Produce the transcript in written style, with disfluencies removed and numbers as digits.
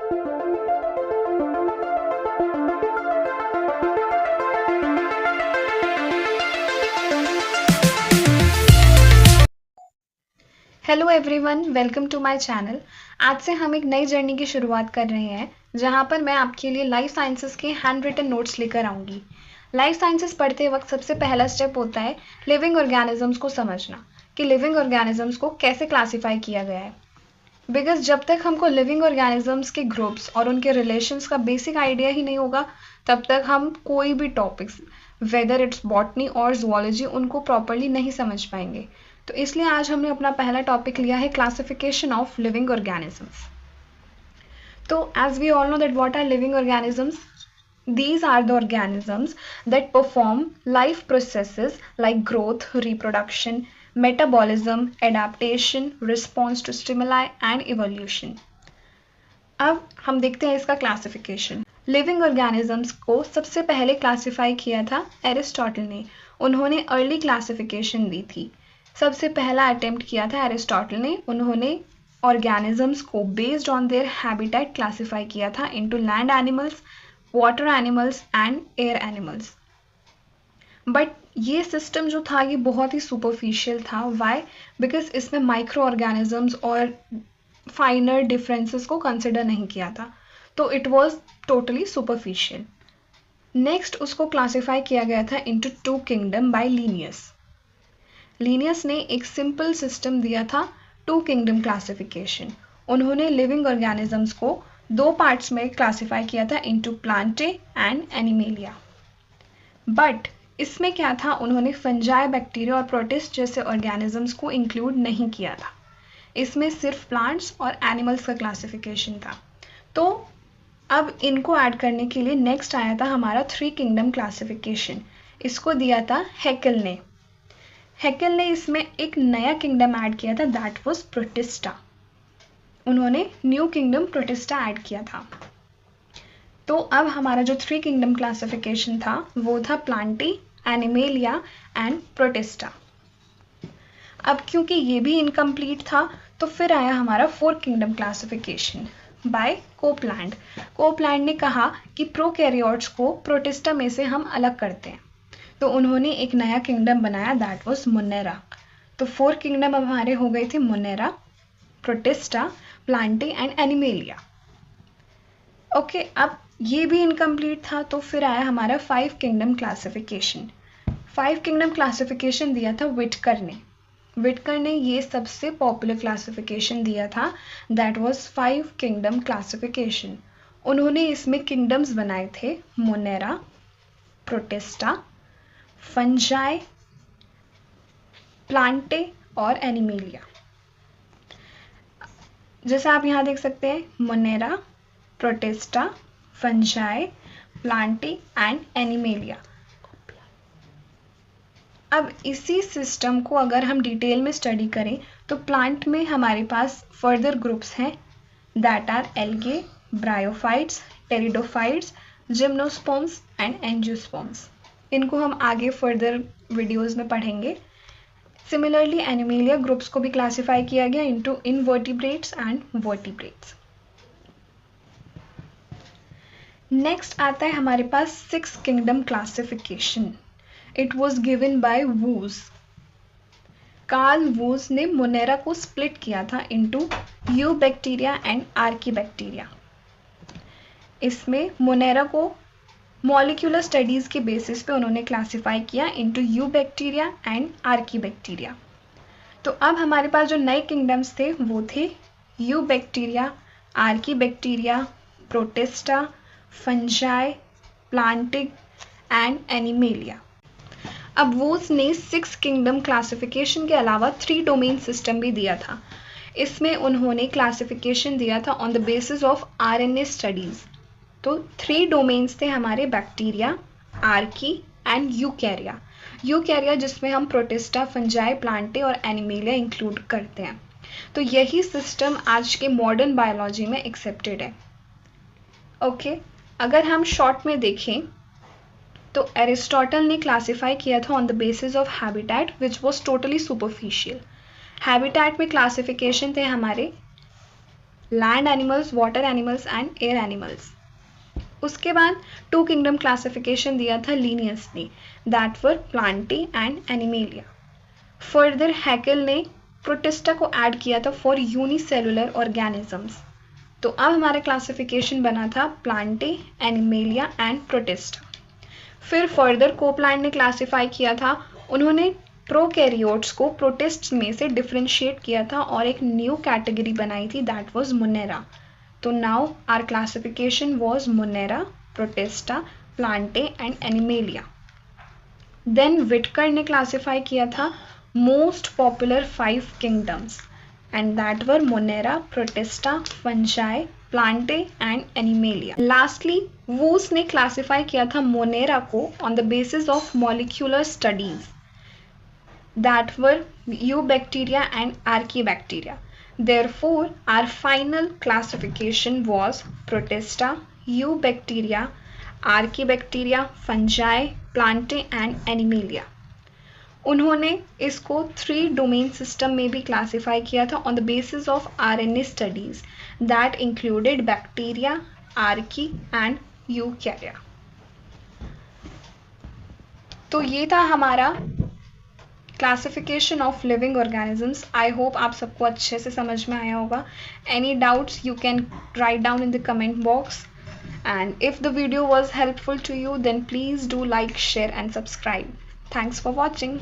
Hello everyone, welcome to my channel. आज से हम एक नई जर्नी की शुरुआत कर रहे हैं जहां पर मैं आपके लिए लाइफ साइंसेस के हैंड रिटन नोट्स लेकर आऊंगी। लाइफ साइंसेस पढ़ते वक्त सबसे पहला स्टेप होता है लिविंग ऑर्गेनिजम्स को समझना कि लिविंग ऑर्गेनिजम्स को कैसे क्लासीफाई किया गया है। बिकॉज जब तक हमको लिविंग ऑर्गेनिजम्स के ग्रुप्स और उनके रिलेशंस का बेसिक आइडिया ही नहीं होगा तब तक हम कोई भी टॉपिक्स वेदर इट्स बॉटनी और जुओलॉजी उनको प्रॉपरली नहीं समझ पाएंगे। तो इसलिए आज हमने अपना पहला टॉपिक लिया है क्लासिफिकेशन ऑफ लिविंग ऑर्गेनिजम्स। तो as we all know that what are living organisms, these are the organisms that perform life processes like growth, reproduction, metabolism, adaptation, response to stimuli and evolution. अब हम देखते हैं इसका classification. Living organisms को सबसे पहले classify किया था एरिस्टोटल ने। उन्होंने अर्ली क्लासिफिकेशन दी थी। सबसे पहला अटेम्प्ट किया था एरिस्टोटल ने। उन्होंने ऑर्गेनिजम्स को based on their habitat classify किया था into land animals, water animals and air animals. But ये सिस्टम जो था ये बहुत ही सुपरफिशियल था। वाई? बिकॉज इसमें माइक्रो ऑर्गेनिजम्स और फाइनर डिफरेंसेस को कंसिडर नहीं किया था, तो it was totally superficial. Next उसको क्लासिफाई किया गया था into two kingdom by Linnaeus. Linnaeus ने एक सिंपल सिस्टम दिया था टू किंगडम क्लासिफिकेशन। उन्होंने लिविंग ऑर्गेनिजम्स को दो पार्ट्स में क्लासिफाई किया था into Plantae and animalia. But इसमें क्या था, उन्होंने फंजाई, बैक्टीरिया और प्रोटिस्ट जैसे ऑर्गेनिजम्स को इंक्लूड नहीं किया था। इसमें सिर्फ प्लांट्स और एनिमल्स का क्लासिफिकेशन था। तो अब इनको ऐड करने के लिए नेक्स्ट आया था हमारा थ्री किंगडम क्लासिफिकेशन। इसको दिया था हैकेल ने। हैकेल ने इसमें एक नया किंगडम ऐड किया था, दैट वाज प्रोटिस्टा। उन्होंने न्यू किंगडम प्रोटिस्टा ऐड किया था। तो अब हमारा जो थ्री किंगडम क्लासिफिकेशन था वो था प्लांटी, एनिमेलिया एंड प्रोटिस्टा। अब क्योंकि ये भी इनकम्प्लीट था तो फिर आया हमारा four kingdom classification bye Copeland. Copeland ने कहा कि प्रोकैरियोट्स को प्रोटिस्टा में से हम अलग करते हैं, तो उन्होंने एक नया किंगडम बनाया, दैट वाज मोनेरा। तो फोर किंगडम अब हमारे हो गए थे Monera, protista, plantae and animalia. Okay, अब ये भी इनकम्प्लीट था तो फिर आया हमारा five kingdom classification. Five kingdom classification दिया था विटकर ने। विटकर ने ये सबसे पॉपुलर क्लासिफिकेशन दिया था, that was five kingdom classification. उन्होंने इसमें किंगडम्स बनाए थे मोनेरा, प्रोटिस्टा, फंजाई, प्लांटे और एनिमेलिया। जैसे आप यहाँ देख सकते हैं, Monera, protista, fungi, plantae and animalia. अब इसी सिस्टम को अगर हम डिटेल में स्टडी करें तो प्लांट में हमारे पास फर्दर ग्रुप्स हैं, that are algae, bryophytes, pteridophytes, gymnosperms and angiosperms. इनको हम आगे फर्दर वीडियोस में पढ़ेंगे। सिमिलरली एनिमेलिया ग्रुप्स को भी क्लासिफाई किया गया into invertebrates and vertebrates. Next आता है हमारे पास six kingdom classification. It was given by Woese. Carl Woese ने मोनेरा को स्प्लिट किया था into eubacteria and archaebacteria. इसमें मोनेरा को मॉलिक्यूलर स्टडीज़ के बेसिस पे उन्होंने क्लासिफाई किया into eubacteria and archaebacteria. तो अब हमारे पास जो नए किंगडम्स थे वो थे eubacteria, archaebacteria, protista, fungi, plantae and animalia. अब वूज ने सिक्स किंगडम क्लासिफिकेशन के अलावा थ्री डोमेन सिस्टम भी दिया था। इसमें उन्होंने क्लासिफिकेशन दिया था on the basis of RNA studies. तो थ्री डोमेन्स थे हमारे, बैक्टीरिया, आर्की एंड यूकैरिया। यूकैरिया जिसमें हम प्रोटिस्टा, फंजाई, प्लांटे और एनिमेलिया इंक्लूड करते हैं। तो यही सिस्टम आज के मॉडर्न बायोलॉजी में एक्सेप्टेड है। ओके, अगर हम शॉर्ट में देखें तो एरिस्टोटल ने क्लासिफाई किया था on the basis of habitat which was totally superficial. Habitat में क्लासिफिकेशन थे हमारे land animals, water animals and air animals. उसके बाद 2 किंगडम क्लासिफिकेशन दिया था Linnaeus, that were plantae and animalia. Further Haeckel ने प्रोटिस्टा को ऐड किया था फॉर यूनिसेलुलर ऑर्गेनिजम्स। तो अब हमारा क्लासिफिकेशन बना था प्लांटी, एनिमेलिया एंड प्रोटिस्टा। फिर फर्दर कोपलैंड ने क्लासिफाई किया था, उन्होंने प्रोकैरियोट्स को प्रोटिस्ट्स में से डिफरेंशिएट किया था और एक न्यू कैटेगरी बनाई थी, दैट वाज मोनेरा। तो now our classification was monera, protista, plantae and animalia. Then Whittaker ने क्लासिफाई किया था most popular 5 kingdoms and that were monera, protista, fungi, plantae and animalia. Lastly Woese ने classify किया था monera को on the basis of molecular studies, that were eubacteria and archaebacteria. Therefore, our final classification was Protista, eubacteria, archaebacteria, fungi, plantae and animalia. उन्होंने इसको 3 domain system में भी classify किया था on the basis of RNA studies that included bacteria, Archie and यूकैरिया। तो ये था हमारा classification of living organisms. I hope आप सबको अच्छे से समझ में आया होगा। Any doubts you can write down in the comment box, and if the video was helpful to you, then please do like, share and subscribe. Thanks for watching.